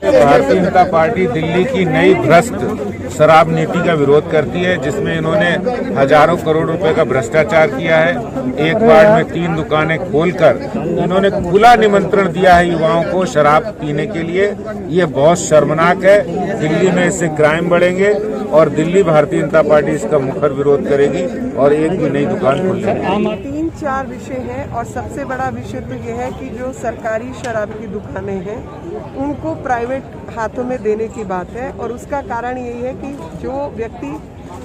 Bharatiya Janata party Delhi की नई भ्रष्ट शराब नीति का विरोध करती है, जिसमें इन्होंने हजारों करोड़ रुपए का भ्रष्टाचार किया है। एक बार में 3 दुकानें खोलकर इन्होंने खुला निमंत्रण दिया है युवाओं को शराब पीने के लिए। ये बहुत शर्मनाक है। दिल्ली में इससे क्राइम बढ़ेंगे और दिल्ली भारतीय जनता पार्टी इसका मुखर विरोध करेगी और एक भी नई दुकान खोलेगी। 3-4 विषय है और सबसे बड़ा विषय तो यह है कि जो सरकारी शराब की दुकानें हैं उनको प्राइवेट हाथों में देने की बात है। और उसका कारण यही है कि जो व्यक्ति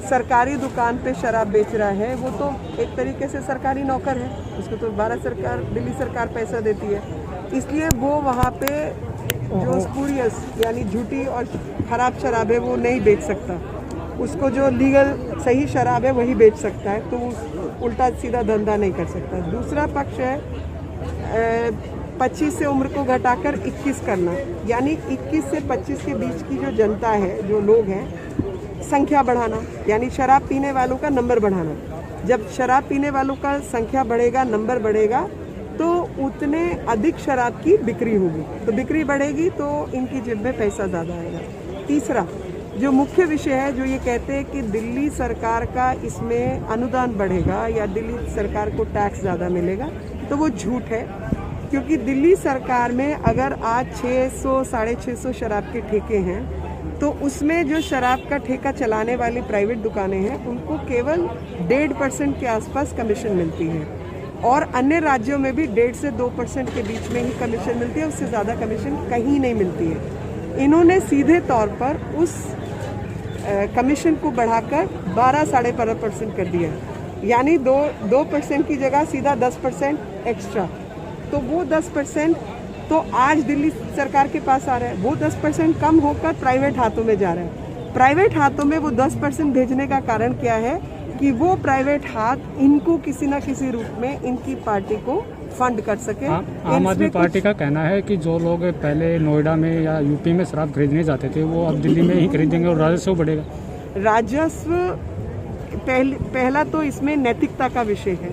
सरकारी दुकान पे शराब बेच रहा है वो तो एक तरीके से सरकारी नौकर है, उसको तो भारत सरकार, दिल्ली सरकार पैसा देती है, इसलिए वो वहाँ पे जो स्पूरियस यानी झूठी और खराब शराब है वो नहीं बेच सकता। उसको जो लीगल सही शराब है वही बेच सकता है, तो उल्टा सीधा धंधा नहीं कर सकता। दूसरा पक्ष है 25 से उम्र को घटाकर 21 करना, यानी 21 से 25 के बीच की जो जनता है, जो लोग हैं, संख्या बढ़ाना, यानी शराब पीने वालों का नंबर बढ़ाना। जब शराब पीने वालों का संख्या बढ़ेगा, नंबर बढ़ेगा, तो उतने अधिक शराब की बिक्री होगी, तो बिक्री बढ़ेगी तो इनकी जेब में पैसा ज़्यादा आएगा। तीसरा जो मुख्य विषय है, जो ये कहते हैं कि दिल्ली सरकार का इसमें अनुदान बढ़ेगा या दिल्ली सरकार को टैक्स ज़्यादा मिलेगा, तो वो झूठ है। क्योंकि दिल्ली सरकार में अगर आज 600-650 शराब के ठेके हैं, तो उसमें जो शराब का ठेका चलाने वाली प्राइवेट दुकानें हैं उनको केवल 1.5% के आसपास कमीशन मिलती है, और अन्य राज्यों में भी 1.5 से 2% के बीच में ही कमीशन मिलती है, उससे ज़्यादा कमीशन कहीं नहीं मिलती है। इन्होंने सीधे तौर पर उस कमीशन को बढ़ाकर 12-12.5% कर दिया, यानी 2% की जगह सीधा 10% एक्स्ट्रा। तो वो 10% तो आज दिल्ली सरकार के पास आ रहा है, वो 10% कम होकर प्राइवेट हाथों में जा रहा है। प्राइवेट हाथों में वो 10% भेजने का कारण क्या है कि वो प्राइवेट हाथ इनको किसी न किसी रूप में इनकी पार्टी को फंड कर सके। आम आदमी पार्टी का कहना है कि जो लोग पहले नोएडा में या यूपी में शराब खरीदने जाते थे वो अब दिल्ली में ही खरीदेंगे और राजस्व बढ़ेगा। राजस्व पहला तो इसमें नैतिकता का विषय है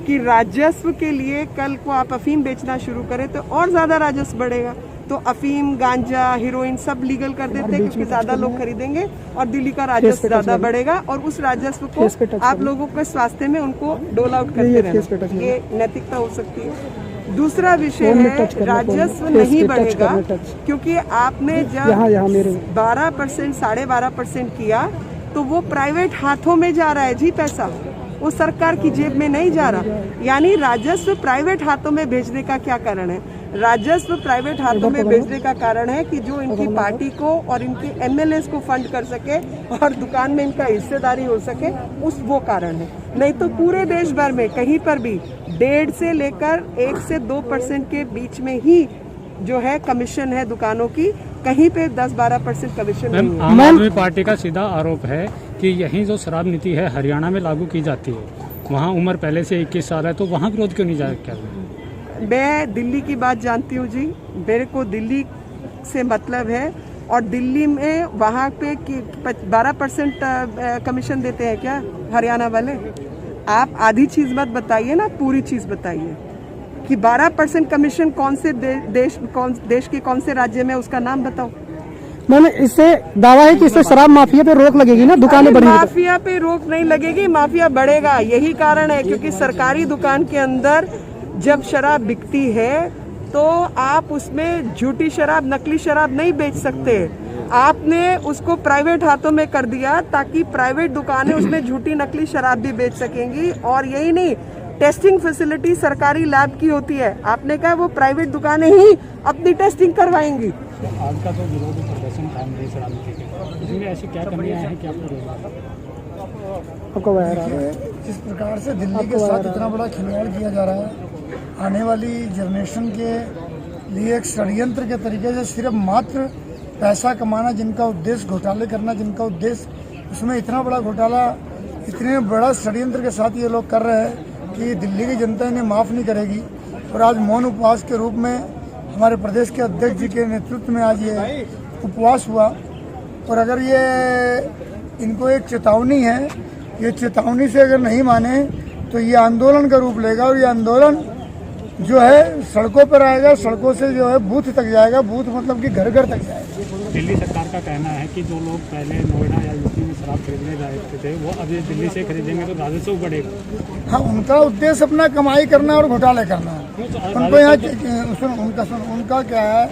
कि राजस्व के लिए कल को आप अफीम बेचना शुरू करें तो और ज़्यादा राजस्व बढ़ेगा। तो अफीम, गांजा, हीरोइन सब लीगल कर देते हैं क्योंकि ज़्यादा लोग खरीदेंगे और दिल्ली का राजस्व ज़्यादा बढ़ेगा, और उस राजस्व को आप लोगों के स्वास्थ्य में उनको डोल आउट करते रहना, ये नैतिकता हो सकती है। दूसरा विषय है राजस्व नहीं बढ़ेगा क्योंकि आपने जब 12% 12.5% किया तो वो प्राइवेट हाथों में जा रहा है जी, पैसा वो सरकार की जेब में नहीं जा रहा। यानी राजस्व प्राइवेट हाथों में भेजने का क्या कारण है? राजस्व प्राइवेट हाथों में भेजने का कारण है कि जो इनकी पार्टी को और इनके एमएलएस को फंड कर सके और दुकान में इनका हिस्सेदारी हो सके, वो कारण है। नहीं तो पूरे देश भर में कहीं पर भी 1.5 से लेकर 1 से 2% के बीच में ही जो है कमीशन है दुकानों की, कहीं पे 10-12% कमीशन नहीं है। आम आदमी पार्टी का सीधा आरोप है कि यही जो शराब नीति है हरियाणा में लागू की जाती है, वहाँ उम्र पहले से 21 साल है, तो वहाँ विरोध क्यों नहीं जा क्या? मैं दिल्ली की बात जानती हूँ जी, मेरे को दिल्ली से मतलब है, और दिल्ली में वहाँ पे 12% कमीशन देते हैं क्या हरियाणा वाले? आप आधी चीज़ मत बताइए ना, पूरी चीज़ बताइए कि 12% कमीशन कौन से देश के कौन से राज्य में, उसका नाम बताओ। मैंने इससे दावा है कि इससे शराब माफिया पे रोक लगेगी ना, दुकानें बढ़ेंगी। माफिया पे रोक नहीं लगेगी, माफिया बढ़ेगा। यही कारण है क्योंकि सरकारी दुकान के अंदर जब शराब बिकती है तो आप उसमें झूठी शराब, नकली शराब नहीं बेच सकते। आपने उसको प्राइवेट हाथों में कर दिया ताकि प्राइवेट दुकानें उसमें झूठी नकली शराब भी बेच सकेंगी। और यही नहीं, टेस्टिंग फैसिलिटी सरकारी लैब की होती है, आपने कहा वो प्राइवेट दुकानें ही अपनी टेस्टिंग करवाएंगी। आज का जो विरोध प्रदर्शन था शराब नीति के, इसमें ऐसी क्या कमियां हैं कि आपको जिस प्रकार से दिल्ली के साथ इतना बड़ा खिलवाड़ किया जा रहा है, आने वाली जनरेशन के लिए एक षड्यंत्र के तरीके से सिर्फ मात्र पैसा कमाना, जिनका उद्देश्य घोटाले करना, जिनका उद्देश्य उसमें इतना बड़ा घोटाला, इतने बड़ा षड्यंत्र के साथ ये लोग कर रहे हैं कि दिल्ली की जनता इन्हें माफ़ नहीं करेगी। और आज मौन उपवास के रूप में हमारे प्रदेश के अध्यक्ष जी के नेतृत्व में आज ये उपवास हुआ। और अगर ये इनको एक चेतावनी है, ये चेतावनी से अगर नहीं माने तो ये आंदोलन का रूप लेगा और ये आंदोलन जो है सड़कों पर आएगा, सड़कों से जो है बूथ तक जाएगा, बूथ मतलब कि घर घर तक जाएगा। दिल्ली सरकार का कहना है कि जो लोग पहले नोएडा या यूपी में शराब खरीदने जाते थे वो अभी दिल्ली से खरीदेंगे तो राजस्व बढ़ेगा। हाँ, उनका उद्देश्य अपना कमाई करना और घोटाले करना है। उनको यहाँ उनका क्या है,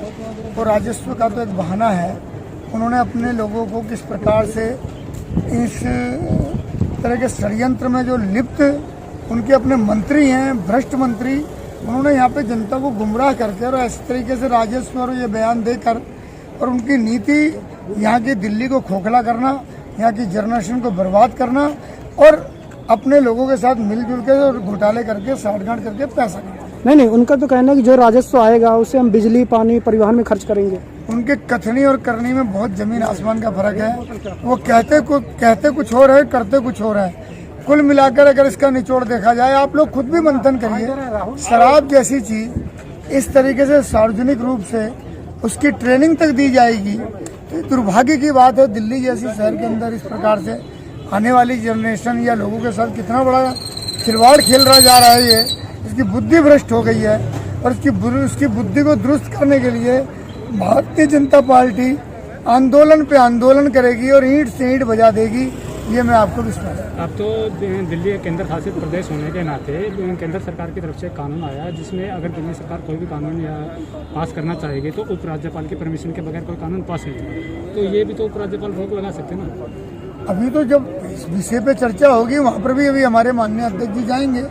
वो राजस्व का तो एक बहाना है। उन्होंने अपने लोगों को किस प्रकार से इस तरह के षड्यंत्र में जो लिप्त उनके अपने मंत्री हैं, भ्रष्ट मंत्री, उन्होंने यहाँ पे जनता को गुमराह करके और इस तरीके से राजस्व और ये बयान देकर और उनकी नीति यहाँ की दिल्ली को खोखला करना, यहाँ की जनरेशन को बर्बाद करना और अपने लोगों के साथ मिलजुल के और घोटाले करके साठगांठ करके पैसा कमाना। नहीं, उनका तो कहना है कि जो राजस्व आएगा उसे हम बिजली, पानी, परिवहन में खर्च करेंगे। उनके कथनी और करनी में बहुत जमीन आसमान का फर्क है। वो कहते कुछ और है, करते कुछ और है। कुल मिलाकर अगर इसका निचोड़ देखा जाए, आप लोग खुद भी मंथन करिए, शराब जैसी चीज इस तरीके से सार्वजनिक रूप से उसकी ट्रेनिंग तक दी जाएगी तो दुर्भाग्य की बात है। दिल्ली जैसी शहर के अंदर इस प्रकार से आने वाली जनरेशन या लोगों के साथ कितना बड़ा खिलवाड़ खेल रहा जा रहा है। ये इसकी बुद्धि भ्रष्ट हो गई है और उसकी बुद्धि को दुरुस्त करने के लिए भारतीय जनता पार्टी आंदोलन पे आंदोलन करेगी और ईंट से ईंट बजा देगी, ये मैं आपको विश्वास है। अब तो दिल्ली एक केंद्र शासित प्रदेश होने के नाते केंद्र सरकार की तरफ से कानून आया जिसमें अगर दिल्ली सरकार कोई भी कानून या पास करना चाहेगी तो उपराज्यपाल की परमिशन के बगैर कोई कानून पास नहीं होगा। तो ये भी तो उपराज्यपाल रोक लगा सकते हैं ना। अभी तो जब इस विषय पे चर्चा होगी वहाँ पर भी अभी हमारे माननीय अध्यक्ष जी जाएंगे,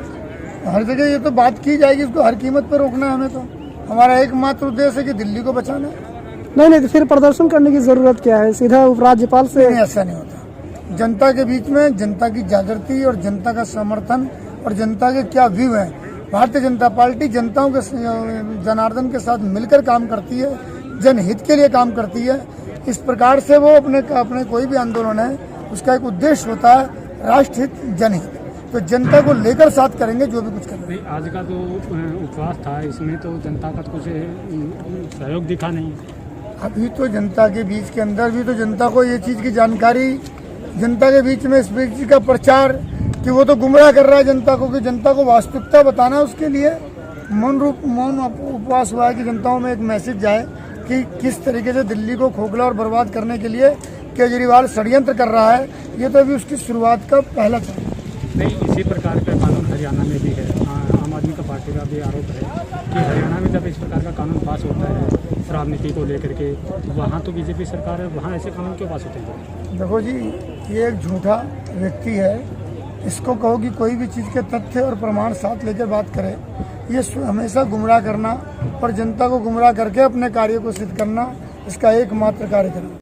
हर जगह ये तो बात की जाएगी, इसको हर कीमत पर रोकना है। हमें तो हमारा एकमात्र उद्देश्य है कि दिल्ली को बचाना है। नहीं, तो फिर प्रदर्शन करने की जरूरत क्या है? सीधा उपराज्यपाल से? नहीं, ऐसा नहीं होता। जनता के बीच में जनता की जागृति और जनता का समर्थन और जनता के क्या व्यू है, भारतीय जनता पार्टी जनताओं के जनार्दन के साथ मिलकर काम करती है, जनहित के लिए काम करती है। इस प्रकार से वो अपने कोई भी आंदोलन है उसका एक उद्देश्य होता है, राष्ट्रहित, जनहित। तो जनता को लेकर साथ करेंगे जो भी कुछ करेंगे। नहीं, आज का जो उपवास था इसमें तो जनता का कुछ सहयोग दिखा नहीं। अभी तो जनता के बीच के अंदर भी तो जनता को ये चीज़ की जानकारी, जनता के बीच में इस चीज़ का प्रचार कि वो तो गुमराह कर रहा है जनता को, कि जनता को वास्तविकता बताना, उसके लिए मौन उपवास हुआ है कि जनताओं में एक मैसेज जाए कि किस तरीके से दिल्ली को खोखला और बर्बाद करने के लिए केजरीवाल षड्यंत्र कर रहा है। ये तो अभी उसकी शुरुआत का पहला चरण। नहीं, इसी प्रकार का कानून हरियाणा में भी है। आम आदमी का पार्टी का भी आरोप है कि हरियाणा में जब इस प्रकार का कानून पास होता है शराब नीति को लेकर के, वहाँ तो बीजेपी सरकार है, वहाँ ऐसे कानून क्यों पास होते हैं? देखो जी, ये एक झूठा व्यक्ति है। इसको कहो कि कोई भी चीज़ के तथ्य और प्रमाण साथ लेकर बात करे, ये हमेशा गुमराह करना और जनता को गुमराह करके अपने कार्य को सिद्ध करना इसका एकमात्र कार्यक्रम।